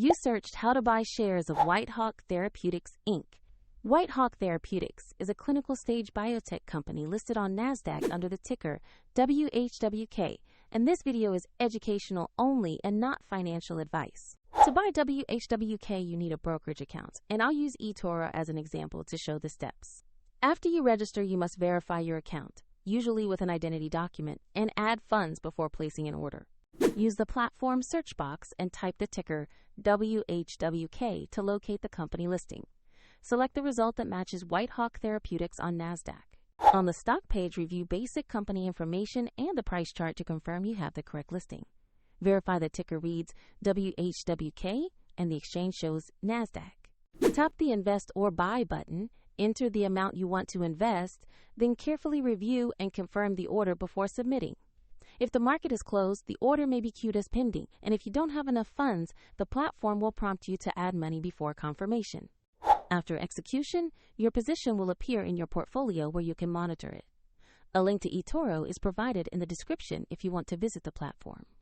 You searched how to buy shares of Whitehawk Therapeutics Inc. Whitehawk Therapeutics is a clinical stage biotech company listed on NASDAQ under the ticker WHWK, and this video is educational only and not financial advice. To buy WHWK, you need a brokerage account, and I'll use eToro as an example to show the steps. After you register, you must verify your account, usually with an identity document, and add funds before placing an order. Use the platform search box and type the ticker WHWK to locate the company listing. Select the result that matches Whitehawk Therapeutics on NASDAQ. On the stock page, review basic company information and the price chart to confirm you have the correct listing. Verify the ticker reads WHWK and the exchange shows NASDAQ. Tap the Invest or Buy button, enter the amount you want to invest, then carefully review and confirm the order before submitting. If the market is closed, the order may be queued as pending, and if you don't have enough funds, the platform will prompt you to add money before confirmation. After execution, your position will appear in your portfolio where you can monitor it. A link to eToro is provided in the description if you want to visit the platform.